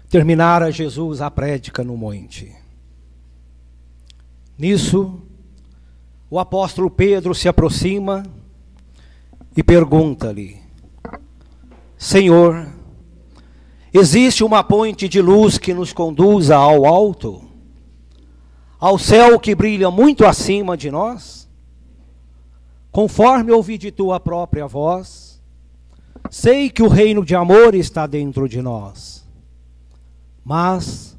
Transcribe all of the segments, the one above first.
Terminara Jesus a prédica no monte. Nisso, o apóstolo Pedro se aproxima e pergunta-lhe: Senhor, existe uma ponte de luz que nos conduza ao alto, ao céu que brilha muito acima de nós? Conforme ouvi de tua própria voz, sei que o reino de amor está dentro de nós. Mas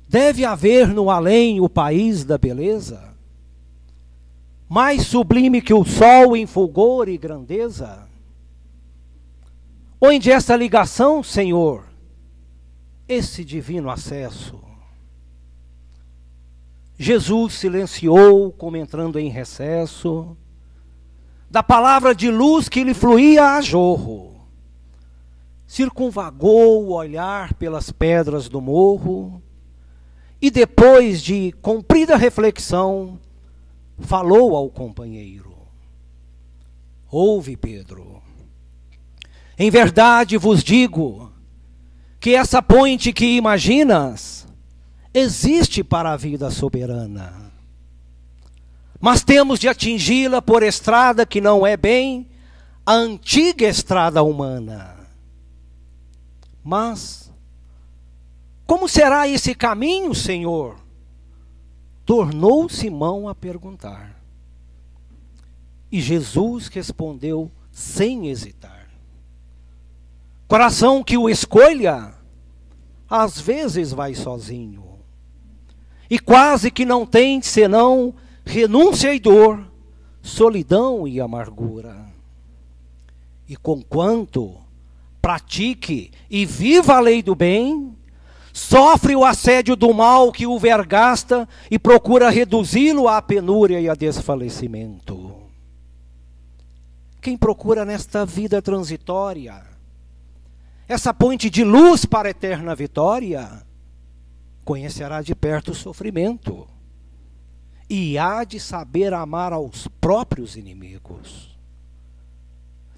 deve haver no além o país da beleza, mais sublime que o sol em fulgor e grandeza. Onde essa ligação, Senhor, esse divino acesso? Jesus silenciou, como entrando em recesso, da palavra de luz que lhe fluía a jorro. Circunvagou o olhar pelas pedras do morro e depois de comprida reflexão, falou ao companheiro: Ouve, Pedro, em verdade vos digo que essa ponte que imaginas existe para a vida soberana. Mas temos de atingi-la por estrada que não é bem a antiga estrada humana. Mas como será esse caminho, Senhor? Tornou Simão a perguntar. E Jesus respondeu sem hesitar: Coração que o escolha, às vezes vai sozinho, e quase que não tem senão renúncia e dor, solidão e amargura. E conquanto pratique e viva a lei do bem, sofre o assédio do mal que o vergasta e procura reduzi-lo à penúria e a desfalecimento. Quem procura nesta vida transitória essa ponte de luz para a eterna vitória, conhecerá de perto o sofrimento e há de saber amar aos próprios inimigos.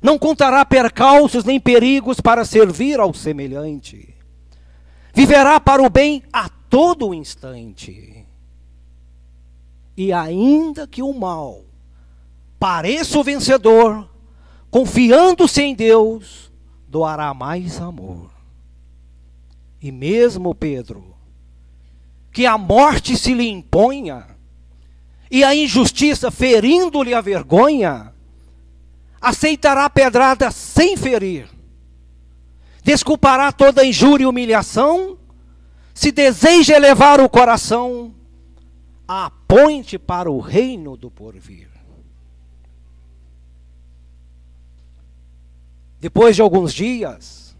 Não contará percalços nem perigos para servir ao semelhante. Viverá para o bem a todo instante. E ainda que o mal pareça o vencedor, confiando-se em Deus, doará mais amor. E mesmo Pedro, que a morte se lhe imponha, e a injustiça ferindo-lhe a vergonha, aceitará a pedrada sem ferir. Desculpará toda injúria e humilhação, se deseja elevar o coração à ponte para o reino do porvir. Depois de alguns dias,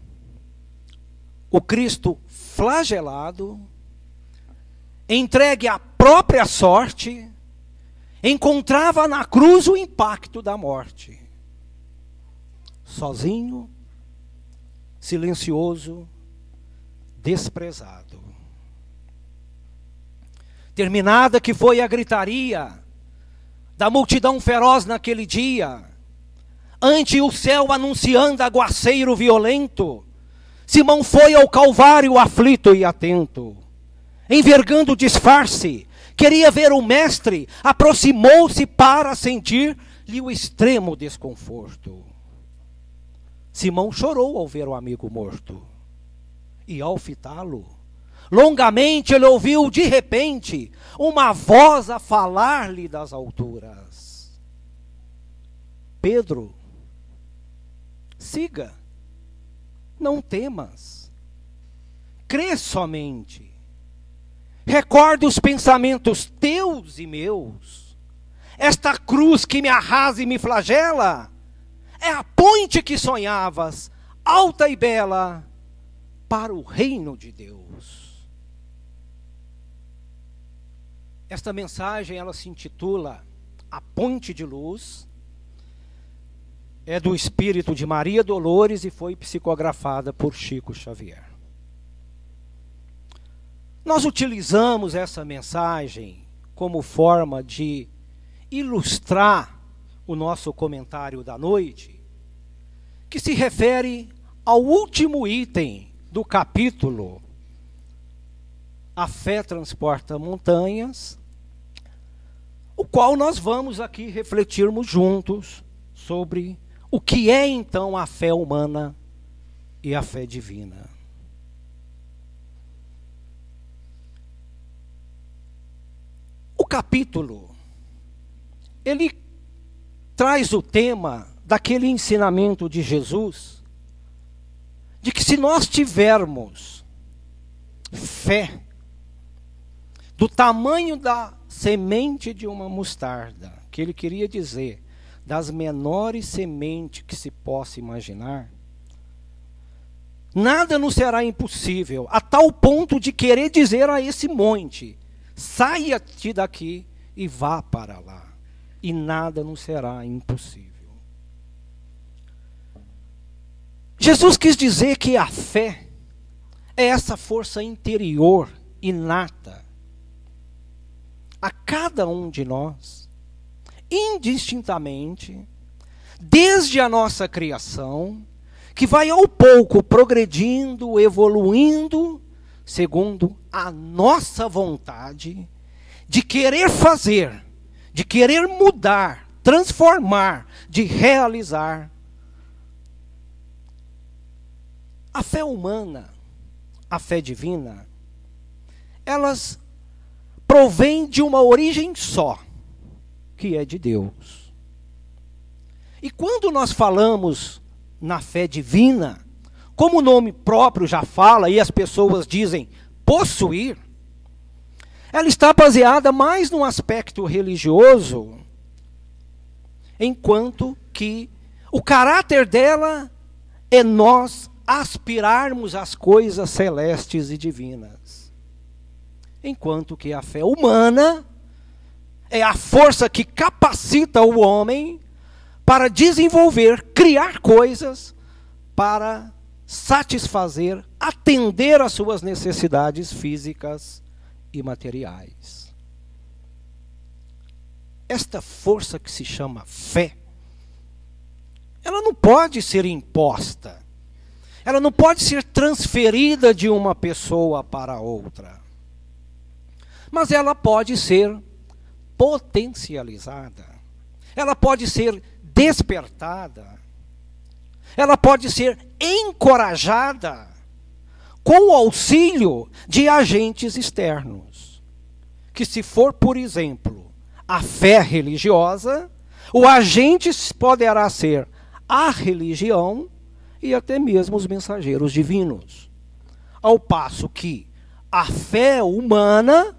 o Cristo flagelado, entregue à própria sorte, encontrava na cruz o impacto da morte. Sozinho, silencioso, desprezado. Terminada que foi a gritaria da multidão feroz naquele dia, ante o céu anunciando aguaceiro violento, Simão foi ao Calvário aflito e atento. Envergando o disfarce, queria ver o mestre, aproximou-se para sentir-lhe o extremo desconforto. Simão chorou ao ver o amigo morto. E ao fitá-lo, longamente ele ouviu de repente uma voz a falar-lhe das alturas: Pedro, siga, não temas, crê somente. Recorda os pensamentos teus e meus. Esta cruz que me arrasa e me flagela é a ponte que sonhavas, alta e bela, para o reino de Deus. Esta mensagem, ela se intitula A Ponte de Luz, é do espírito de Maria Dolores e foi psicografada por Chico Xavier. Nós utilizamos essa mensagem como forma de ilustrar o nosso comentário da noite, que se refere ao último item do capítulo A fé transporta montanhas, o qual nós vamos aqui refletirmos juntos sobre o que é então a fé humana e a fé divina. O capítulo, ele traz o tema daquele ensinamento de Jesus, de que se nós tivermos fé do tamanho da semente de uma mostarda, que ele queria dizer, das menores sementes que se possa imaginar, nada nos será impossível, a tal ponto de querer dizer a esse monte, saia-te daqui e vá para lá, e nada nos será impossível. Jesus quis dizer que a fé é essa força interior, inata, a cada um de nós, indistintamente, desde a nossa criação, que vai ao pouco progredindo, evoluindo, segundo a nossa vontade, de querer fazer, de querer mudar, transformar, de realizar. A fé humana, a fé divina, elas provém de uma origem só, que é de Deus. E quando nós falamos na fé divina, como o nome próprio já fala, e as pessoas dizem possuir, ela está baseada mais num aspecto religioso, enquanto que o caráter dela é nós aspirarmos às coisas celestes e divinas. Enquanto que a fé humana é a força que capacita o homem para desenvolver, criar coisas para satisfazer, atender às suas necessidades físicas e materiais. Esta força que se chama fé, ela não pode ser imposta, ela não pode ser transferida de uma pessoa para outra. Mas ela pode ser potencializada, ela pode ser despertada, ela pode ser encorajada com o auxílio de agentes externos. Que se for, por exemplo, a fé religiosa, o agente poderá ser a religião e até mesmo os mensageiros divinos. Ao passo que a fé humana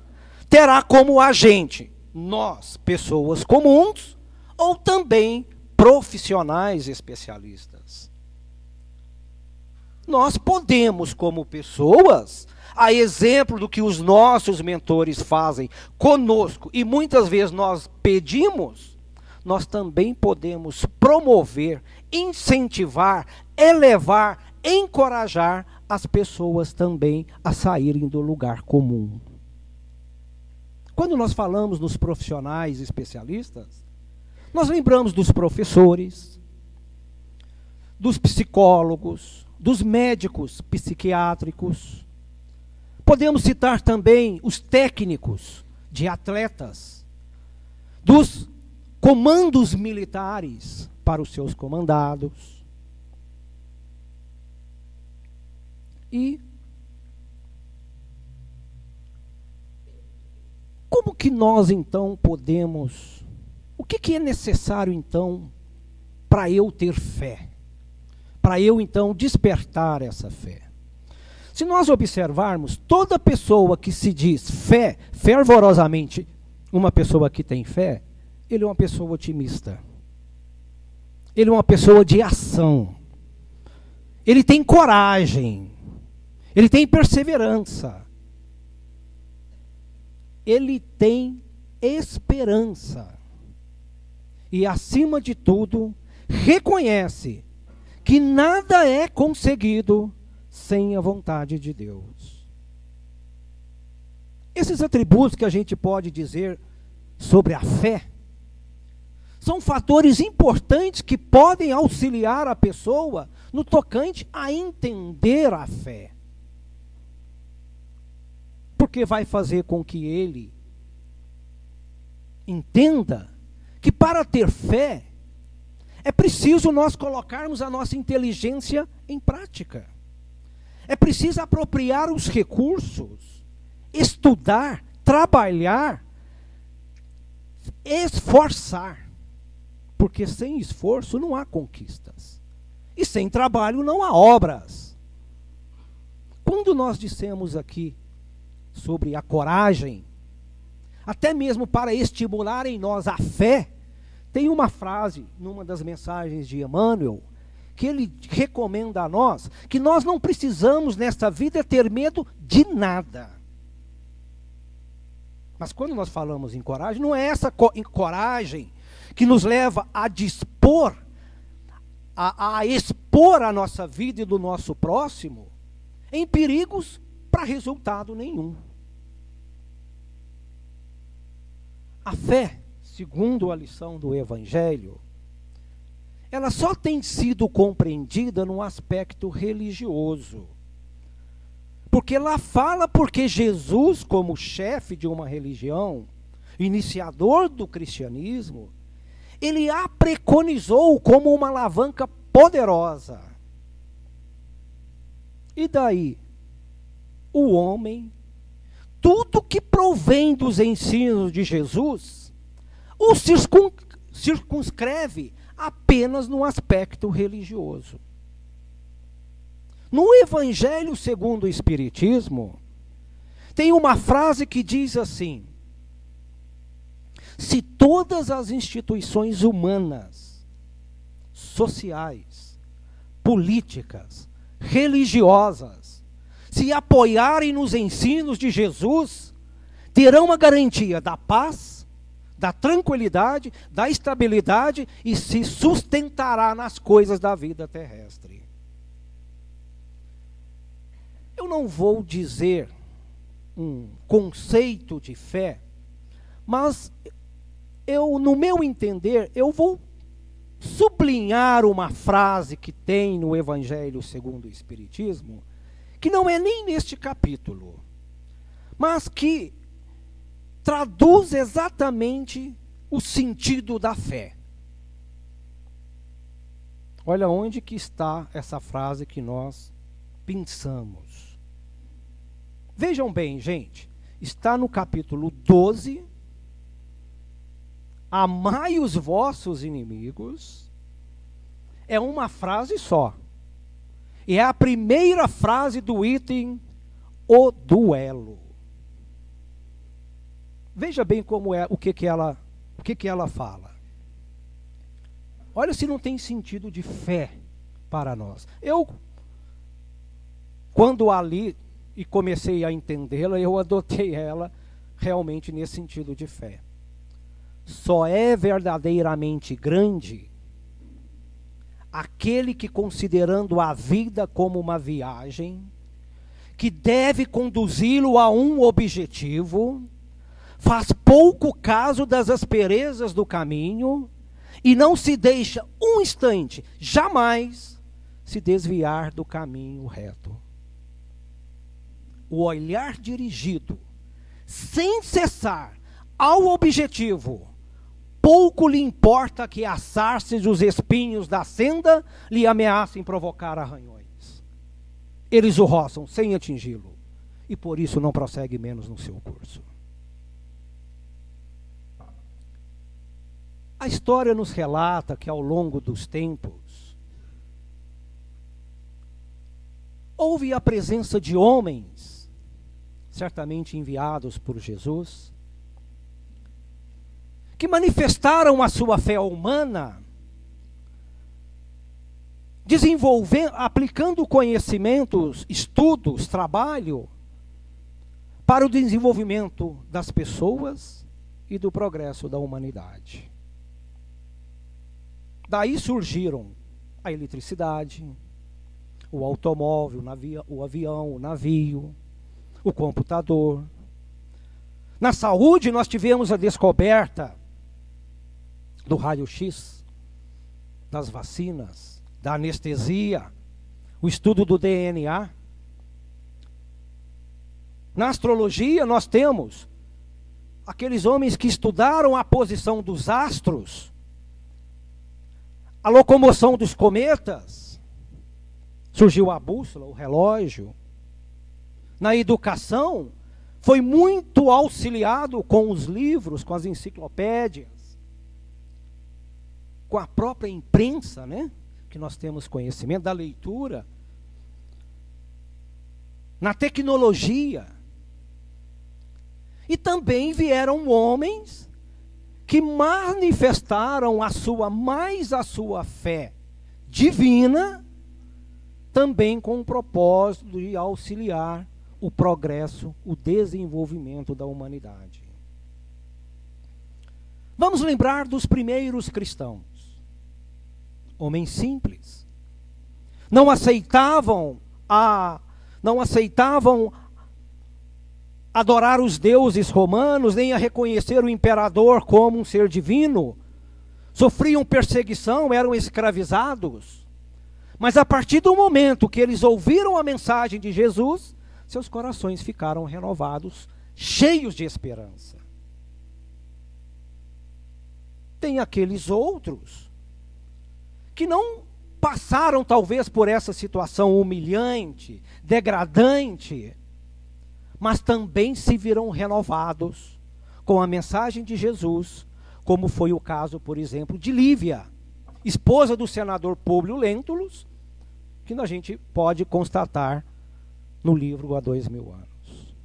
terá como agente nós, pessoas comuns, ou também profissionais especialistas. Nós podemos, como pessoas, a exemplo do que os nossos mentores fazem conosco, e muitas vezes nós pedimos, nós também podemos promover, incentivar, elevar, encorajar as pessoas também a saírem do lugar comum. Quando nós falamos nos profissionais especialistas, nós lembramos dos professores, dos psicólogos, dos médicos psiquiátricos. Podemos citar também os técnicos de atletas, dos comandos militares para os seus comandados. E como que nós então podemos, o que é necessário então para eu ter fé? Para eu então despertar essa fé? Se nós observarmos, toda pessoa que se diz fé, fervorosamente, uma pessoa que tem fé, ele é uma pessoa otimista. Ele é uma pessoa de ação. Ele tem coragem. Ele tem perseverança. Ele tem esperança. E, acima de tudo, reconhece que nada é conseguido sem a vontade de Deus. Esses atributos que a gente pode dizer sobre a fé são fatores importantes que podem auxiliar a pessoa no tocante a entender a fé. porque vai fazer com que ele entenda que para ter fé é preciso nós colocarmos a nossa inteligência em prática. É preciso apropriar os recursos, estudar, trabalhar, esforçar. Porque sem esforço não há conquistas. E sem trabalho não há obras. Quando nós dissemos aqui sobre a coragem, até mesmo para estimular em nós a fé, tem uma frase numa das mensagens de Emmanuel, que ele recomenda a nós, que nós não precisamos nesta vida ter medo de nada. Mas quando nós falamos em coragem, não é essa coragem que nos leva a dispor, a expor a nossa vida e do nosso próximo em perigos para resultado nenhum. A fé, segundo a lição do Evangelho, ela só tem sido compreendida num aspecto religioso. Porque lá fala porque Jesus, como chefe de uma religião, iniciador do cristianismo, ele a preconizou como uma alavanca poderosa. E daí, o homem, tudo que provém dos ensinos de Jesus, o circunscreve apenas no aspecto religioso. No Evangelho segundo o Espiritismo, tem uma frase que diz assim: se todas as instituições humanas, sociais, políticas, religiosas, se apoiarem nos ensinos de Jesus, terão a garantia da paz, da tranquilidade, da estabilidade e se sustentará nas coisas da vida terrestre. Eu não vou dizer um conceito de fé, mas no meu entender, eu vou sublinhar uma frase que tem no Evangelho segundo o Espiritismo, que não é nem neste capítulo, mas que traduz exatamente o sentido da fé. Olha onde que está essa frase que nós pensamos. Vejam bem, gente, está no capítulo 12, amai os vossos inimigos, é uma frase só. E é a primeira frase do item, o duelo. Veja bem como é, o que ela fala. Olha se não tem sentido de fé para nós. Eu, quando a li e comecei a entendê-la, eu adotei ela realmente nesse sentido de fé. Só é verdadeiramente grande aquele que, considerando a vida como uma viagem, que deve conduzi-lo a um objetivo, faz pouco caso das asperezas do caminho e não se deixa um instante, jamais, se desviar do caminho reto. O olhar dirigido, sem cessar, ao objetivo, pouco lhe importa que as sarças e os espinhos da senda lhe ameacem provocar arranhões. Eles o roçam sem atingi-lo, e por isso não prossegue menos no seu curso. A história nos relata que ao longo dos tempos, houve a presença de homens, certamente enviados por Jesus, que manifestaram a sua fé humana, aplicando conhecimentos, estudos, trabalho, para o desenvolvimento das pessoas e do progresso da humanidade. Daí surgiram a eletricidade, o automóvel, o avião, o navio, o computador. Na saúde, nós tivemos a descoberta do raio-x, das vacinas, da anestesia, o estudo do DNA. Na astrologia nós temos aqueles homens que estudaram a posição dos astros, a locomoção dos cometas, surgiu a bússola, o relógio. Na educação, foi muito auxiliado com os livros, com as enciclopédias, com a própria imprensa, né? Que nós temos conhecimento da leitura. Na tecnologia. E também vieram homens que manifestaram a sua fé divina, também com o propósito de auxiliar o progresso, o desenvolvimento da humanidade. Vamos lembrar dos primeiros cristãos. Homens simples. Não aceitavam adorar os deuses romanos, nem a reconhecer o imperador como um ser divino. Sofriam perseguição, eram escravizados. Mas a partir do momento que eles ouviram a mensagem de Jesus, seus corações ficaram renovados, cheios de esperança. Tem aqueles outros que não passaram talvez por essa situação humilhante, degradante, mas também se viram renovados com a mensagem de Jesus, como foi o caso, por exemplo, de Lívia, esposa do senador Públio Lentulus, que a gente pode constatar no livro há 2000 anos.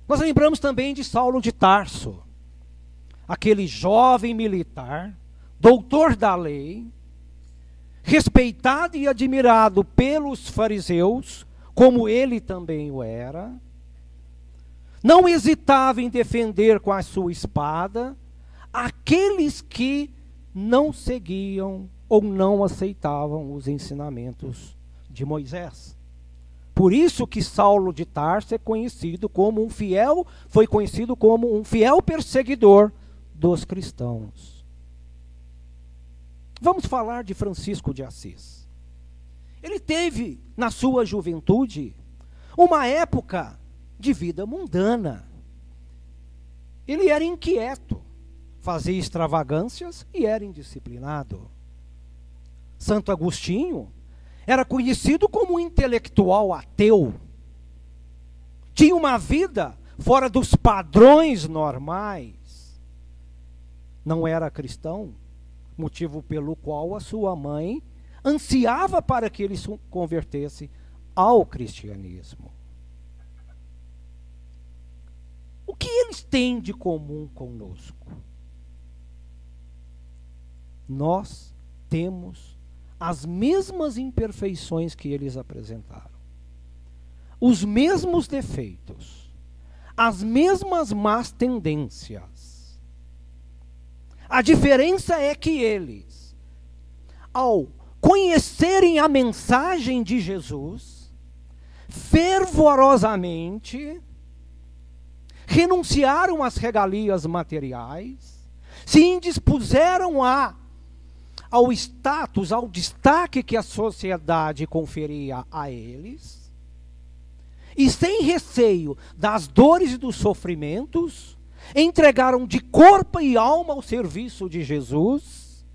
Nós lembramos também de Saulo de Tarso, aquele jovem militar, doutor da lei, respeitado e admirado pelos fariseus, como ele também o era, não hesitava em defender com a sua espada aqueles que não seguiam ou não aceitavam os ensinamentos de Moisés. Por isso que Saulo de Tarso é conhecido como foi conhecido como um fiel perseguidor dos cristãos. Vamos falar de Francisco de Assis. Ele teve, na sua juventude, uma época de vida mundana. Ele era inquieto, fazia extravagâncias e era indisciplinado. Santo Agostinho era conhecido como um intelectual ateu. Tinha uma vida fora dos padrões normais. Não era cristão, motivo pelo qual a sua mãe ansiava para que ele se convertesse ao cristianismo. O que eles têm de comum conosco? Nós temos as mesmas imperfeições que eles apresentaram, os mesmos defeitos, as mesmas más tendências. A diferença é que eles, ao conhecerem a mensagem de Jesus, fervorosamente renunciaram às regalias materiais, se indispuseram ao status, ao destaque que a sociedade conferia a eles, e sem receio das dores e dos sofrimentos, entregaram de corpo e alma ao serviço de Jesus,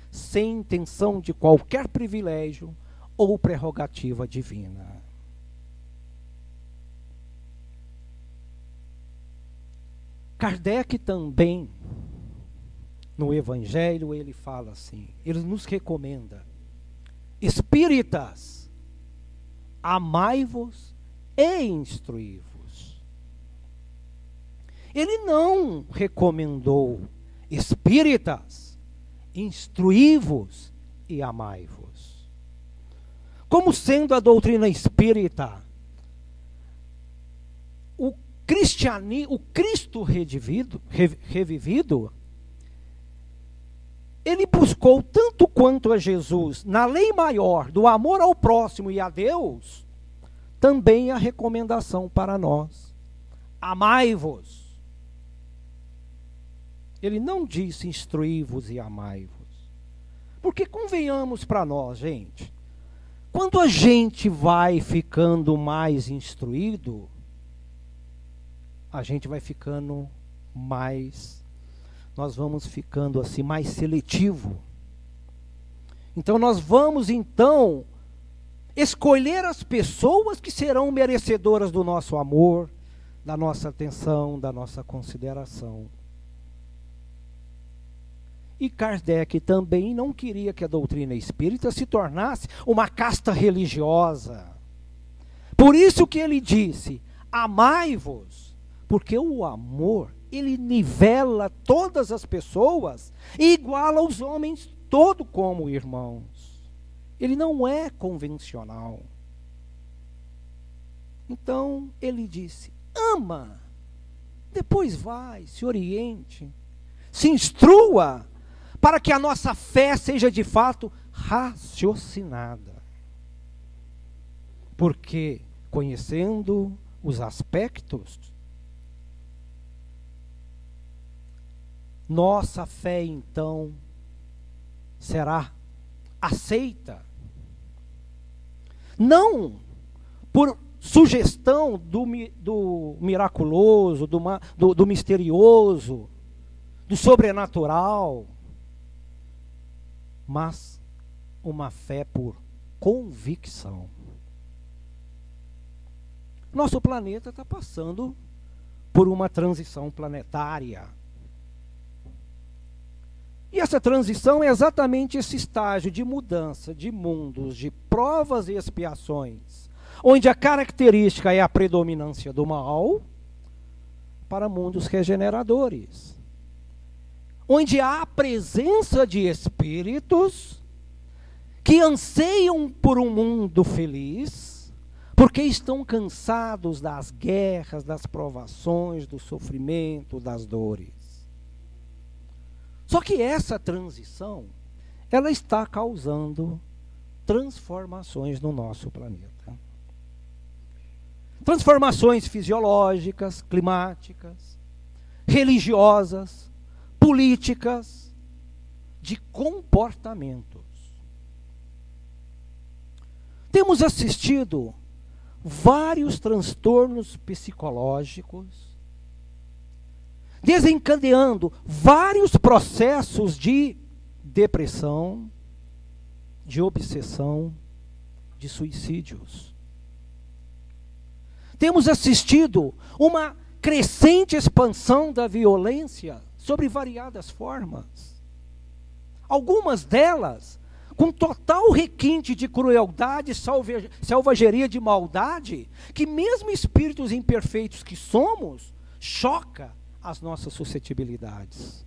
sem intenção de qualquer privilégio ou prerrogativa divina. Kardec também, no Evangelho, ele fala assim, ele nos recomenda: espíritas, amai-vos e instruí-vos. Ele não recomendou: espíritas, instruí-vos e amai-vos. Como sendo a doutrina espírita o Cristo revivido, ele buscou tanto quanto a Jesus, na lei maior do amor ao próximo e a Deus, também a recomendação para nós: amai-vos. Ele não disse instruí-vos e amai-vos. Porque convenhamos para nós, gente, quando a gente vai ficando mais instruído, a gente vai ficando nós vamos ficando assim mais seletivo. Então nós vamos então escolher as pessoas que serão merecedoras do nosso amor, da nossa atenção, da nossa consideração. E Kardec também não queria que a doutrina espírita se tornasse uma casta religiosa. Por isso que ele disse: amai-vos, porque o amor, ele nivela todas as pessoas e iguala os homens todo como irmãos. Ele não é convencional. Então ele disse: ama, depois vai, se oriente, se instrua, para que a nossa fé seja de fato raciocinada. Porque, conhecendo os aspectos, nossa fé então será aceita, não por sugestão do miraculoso, do misterioso, do sobrenatural, mas uma fé por convicção. Nosso planeta está passando por uma transição planetária. E essa transição é exatamente esse estágio de mudança de mundos, de provas e expiações, onde a característica é a predominância do mal, para mundos regeneradores, onde há a presença de espíritos que anseiam por um mundo feliz, porque estão cansados das guerras, das provações, do sofrimento, das dores. Só que essa transição, ela está causando transformações no nosso planeta. Transformações fisiológicas, climáticas, religiosas, políticas, de comportamentos. Temos assistido vários transtornos psicológicos, desencadeando vários processos de depressão, de obsessão, de suicídios. Temos assistido uma crescente expansão da violência sobre variadas formas. Algumas delas com total requinte de crueldade, selvageria, de maldade, que mesmo espíritos imperfeitos que somos, choca as nossas suscetibilidades.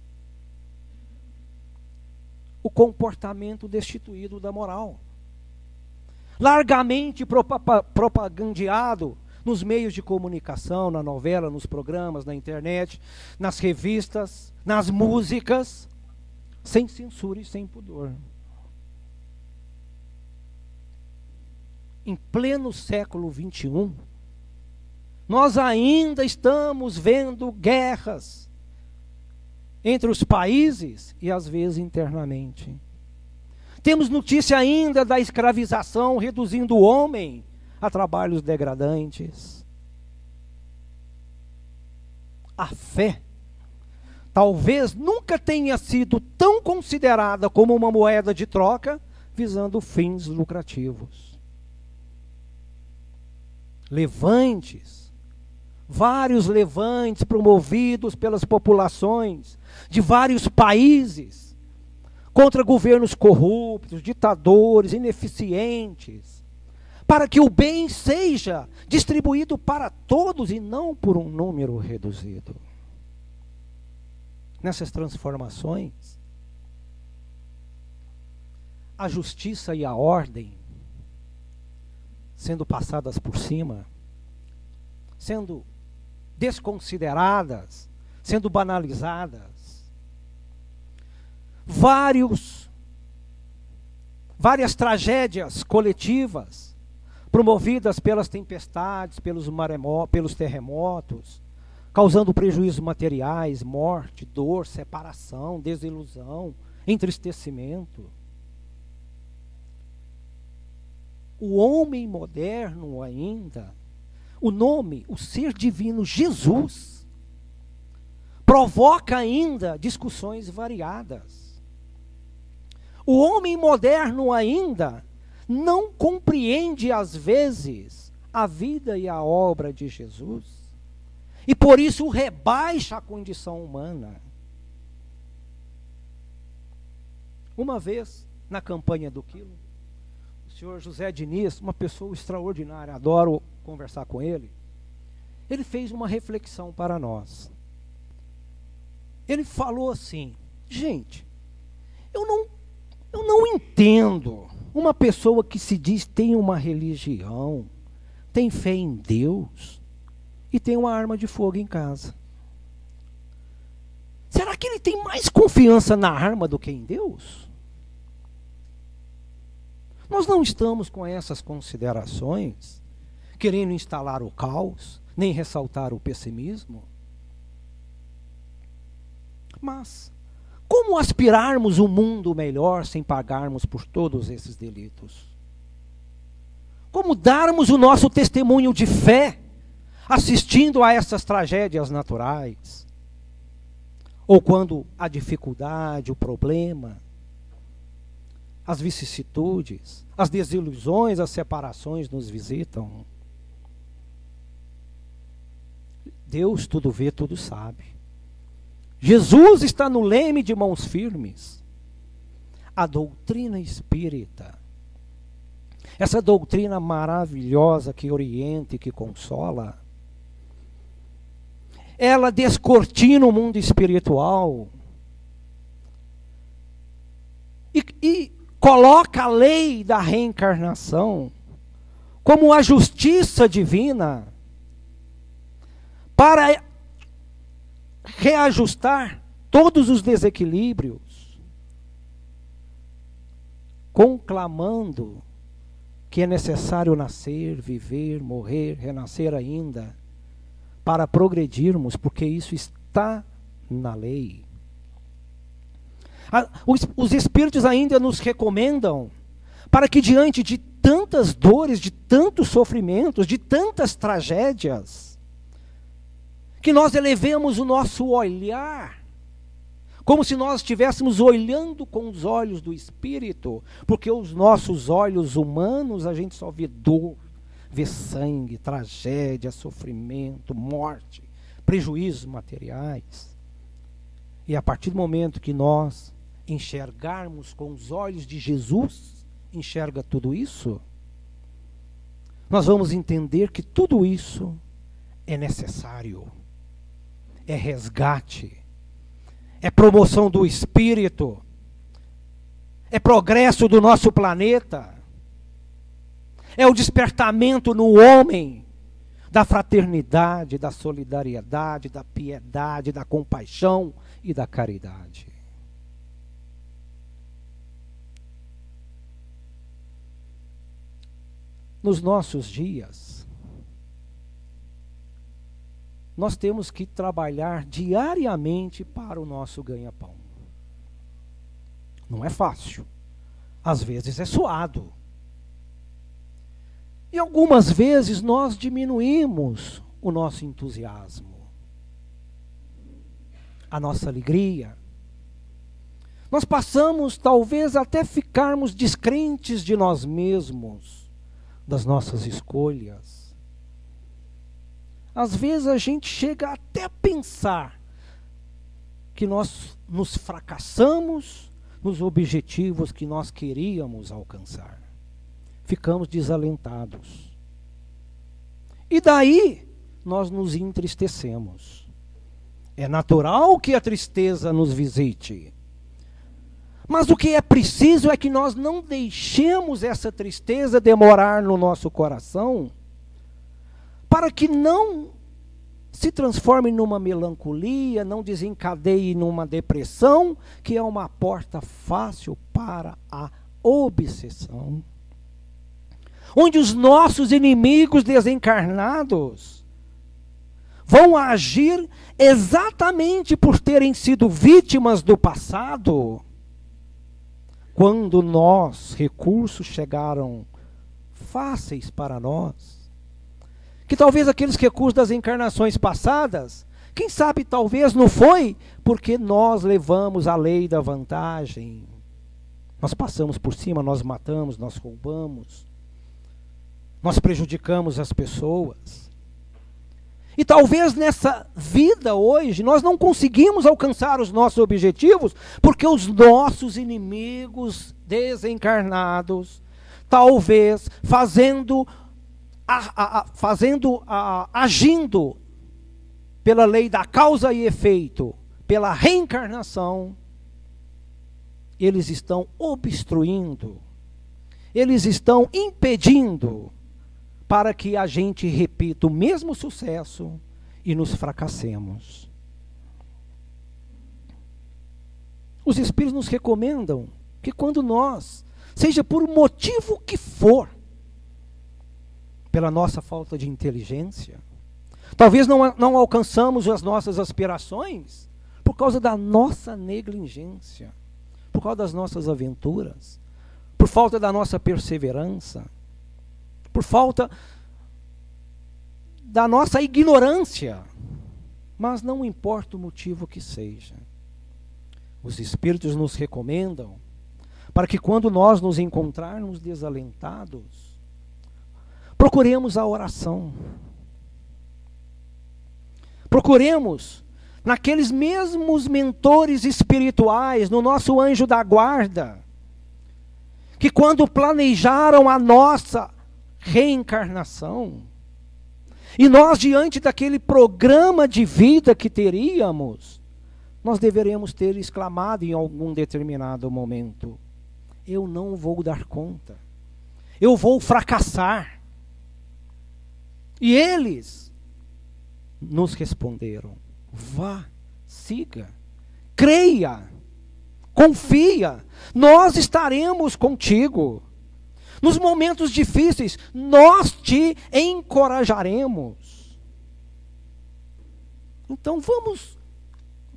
O comportamento destituído da moral, largamente propagandeado nos meios de comunicação, na novela, nos programas, na internet, nas revistas, nas músicas, sem censura e sem pudor. Em pleno século XXI, nós ainda estamos vendo guerras entre os países e às vezes internamente. Temos notícia ainda da escravização, reduzindo o homem a trabalhos degradantes. A fé talvez nunca tenha sido tão considerada como uma moeda de troca, visando fins lucrativos. Levantes, vários levantes promovidos pelas populações de vários países contra governos corruptos, ditadores, ineficientes, para que o bem seja distribuído para todos e não por um número reduzido. Nessas transformações, a justiça e a ordem sendo passadas por cima, sendo desconsideradas, sendo banalizadas. Várias tragédias coletivas promovidas pelas tempestades, pelos terremotos, causando prejuízos materiais, morte, dor, separação, desilusão, entristecimento. O homem moderno ainda, o nome, o ser divino Jesus, provoca ainda discussões variadas. O homem moderno ainda não compreende, às vezes, a vida e a obra de Jesus. E por isso rebaixa a condição humana. Uma vez, na campanha do Quilo, o senhor José Diniz, uma pessoa extraordinária, adoro conversar com ele, ele fez uma reflexão para nós. Ele falou assim: gente, eu não entendo uma pessoa que se diz tem uma religião, tem fé em Deus e tem uma arma de fogo em casa. Será que ele tem mais confiança na arma do que em Deus? Nós não estamos com essas considerações, querendo instalar o caos, nem ressaltar o pessimismo. Mas como aspirarmos um mundo melhor sem pagarmos por todos esses delitos? Como darmos o nosso testemunho de fé, assistindo a essas tragédias naturais? Ou quando a dificuldade, o problema, as vicissitudes, as desilusões, as separações nos visitam? Deus tudo vê, tudo sabe. Jesus está no leme de mãos firmes. A doutrina espírita, essa doutrina maravilhosa que orienta e que consola, ela descortina o mundo espiritual e coloca a lei da reencarnação como a justiça divina para reajustar todos os desequilíbrios, conclamando que é necessário nascer, viver, morrer, renascer ainda, para progredirmos, porque isso está na lei. Os Espíritos ainda nos recomendam para que diante de tantas dores, de tantos sofrimentos, de tantas tragédias, que nós elevemos o nosso olhar, como se nós estivéssemos olhando com os olhos do Espírito, porque os nossos olhos humanos, a gente só vê dor, vê sangue, tragédia, sofrimento, morte, prejuízos materiais. E a partir do momento que nós enxergarmos com os olhos de Jesus, enxerga tudo isso, nós vamos entender que tudo isso é necessário. É resgate, é promoção do espírito, é progresso do nosso planeta, é o despertamento no homem da fraternidade, da solidariedade, da piedade, da compaixão e da caridade. Nos nossos dias, nós temos que trabalhar diariamente para o nosso ganha-pão. Não é fácil. Às vezes é suado. E algumas vezes nós diminuímos o nosso entusiasmo, a nossa alegria. Nós passamos talvez até ficarmos descrentes de nós mesmos, das nossas escolhas. Às vezes a gente chega até a pensar que nós nos fracassamos nos objetivos que nós queríamos alcançar. Ficamos desalentados. E daí nós nos entristecemos. É natural que a tristeza nos visite. Mas o que é preciso é que nós não deixemos essa tristeza demorar no nosso coração, para que não se transforme numa melancolia, não desencadeie numa depressão, que é uma porta fácil para a obsessão. Onde os nossos inimigos desencarnados vão agir exatamente por terem sido vítimas do passado, quando recursos chegaram fáceis para nós. Que talvez aqueles recursos das encarnações passadas Quem sabe talvez não foi porque nós levamos a lei da vantagem. Nós passamos por cima, nós matamos, nós roubamos. Nós prejudicamos as pessoas. E talvez nessa vida hoje nós não conseguimos alcançar os nossos objetivos porque os nossos inimigos desencarnados, talvez agindo pela lei da causa e efeito, pela reencarnação, eles estão obstruindo, eles estão impedindo para que a gente repita o mesmo sucesso e nos fracassemos. Os Espíritos nos recomendam que quando nós, seja por motivo que for, pela nossa falta de inteligência, talvez não alcançamos as nossas aspirações por causa da nossa negligência, por causa das nossas aventuras, por falta da nossa perseverança, por falta da nossa ignorância. Mas não importa o motivo que seja, os Espíritos nos recomendam para que quando nós nos encontrarmos desalentados, procuremos a oração. Procuremos naqueles mesmos mentores espirituais, no nosso anjo da guarda, que quando planejaram a nossa reencarnação, e nós diante daquele programa de vida que teríamos, nós deveremos ter exclamado em algum determinado momento: eu não vou dar conta, eu vou fracassar. E eles nos responderam: vá, siga, creia, confia, nós estaremos contigo. Nos momentos difíceis, nós te encorajaremos. Então vamos,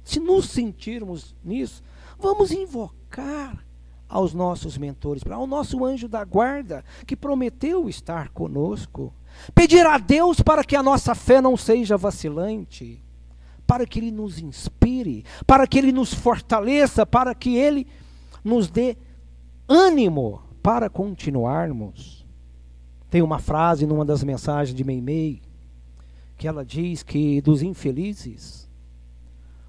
se nos sentirmos nisso, vamos invocar aos nossos mentores, ao nosso anjo da guarda, que prometeu estar conosco. Pedir a Deus para que a nossa fé não seja vacilante, para que Ele nos inspire, para que Ele nos fortaleça, para que Ele nos dê ânimo para continuarmos. Tem uma frase numa das mensagens de Meimei, que ela diz que dos infelizes,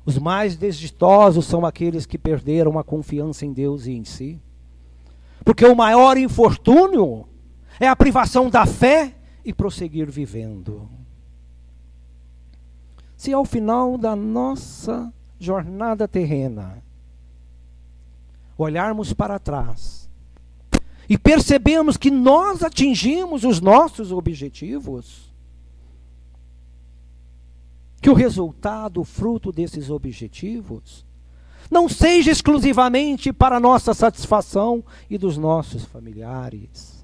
os mais desditosos são aqueles que perderam a confiança em Deus e em si. Porque o maior infortúnio é a privação da fé e prosseguir vivendo. Se ao final da nossa jornada terrena olharmos para trás e percebemos que nós atingimos os nossos objetivos, que o resultado, o fruto desses objetivos, não seja exclusivamente para a nossa satisfação e dos nossos familiares,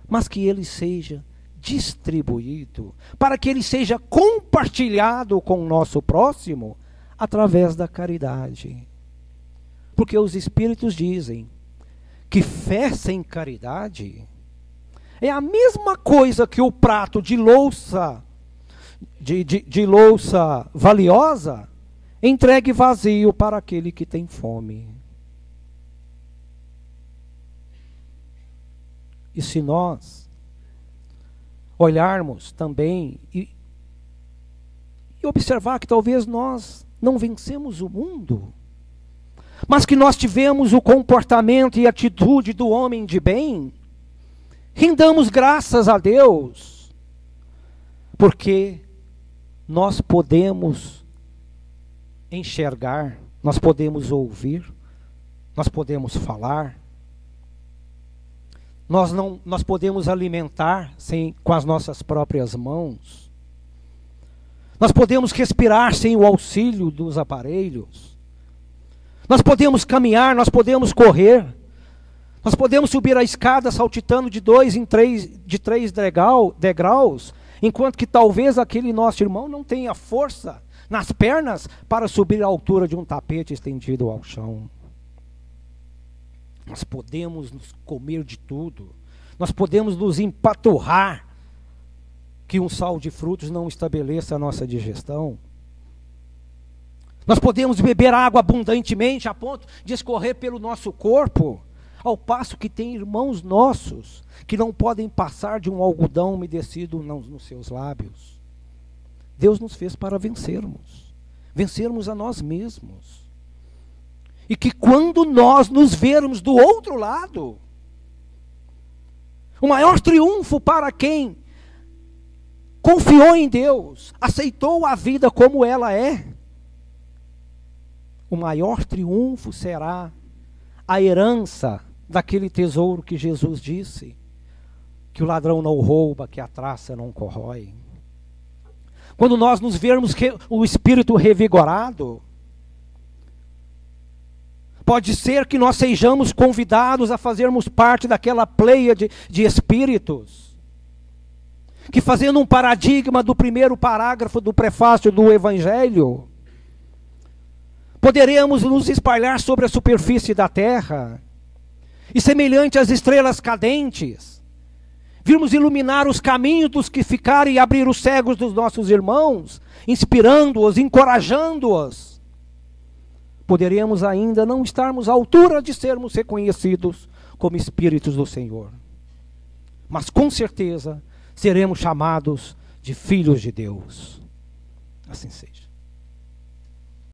mas que ele seja distribuído, para que ele seja compartilhado com o nosso próximo através da caridade. Porque os Espíritos dizem que fé sem caridade é a mesma coisa que o prato de louça, de louça valiosa, entregue vazio para aquele que tem fome. E se nós olharmos também e observar que talvez nós não vencemos o mundo, mas que nós tivemos o comportamento e atitude do homem de bem, rendamos graças a Deus, porque nós podemos enxergar, nós podemos ouvir, nós podemos falar, nós podemos alimentar com as nossas próprias mãos, nós podemos respirar sem o auxílio dos aparelhos, nós podemos caminhar, nós podemos correr, nós podemos subir a escada saltitando de 2 em 3 degraus, enquanto que talvez aquele nosso irmão não tenha força nas pernas para subir à altura de um tapete estendido ao chão. Nós podemos nos comer de tudo, nós podemos nos empaturrar, que um sal de frutos não estabeleça a nossa digestão. Nós podemos beber água abundantemente a ponto de escorrer pelo nosso corpo, ao passo que tem irmãos nossos que não podem passar de um algodão umedecido nos seus lábios. Deus nos fez para vencermos a nós mesmos. E que quando nós nos vermos do outro lado, o maior triunfo para quem confiou em Deus, aceitou a vida como ela é, o maior triunfo será a herança daquele tesouro que Jesus disse, que o ladrão não rouba, que a traça não corrói. Quando nós nos vermos o espírito revigorado, pode ser que nós sejamos convidados a fazermos parte daquela pleia de espíritos, que fazendo um paradigma do primeiro parágrafo do prefácio do Evangelho, poderemos nos espalhar sobre a superfície da terra, e semelhante às estrelas cadentes, virmos iluminar os caminhos dos que ficaram e abrir os cegos dos nossos irmãos, inspirando-os, encorajando-os. Poderemos ainda não estarmos à altura de sermos reconhecidos como espíritos do Senhor, mas com certeza seremos chamados de filhos de Deus. Assim seja.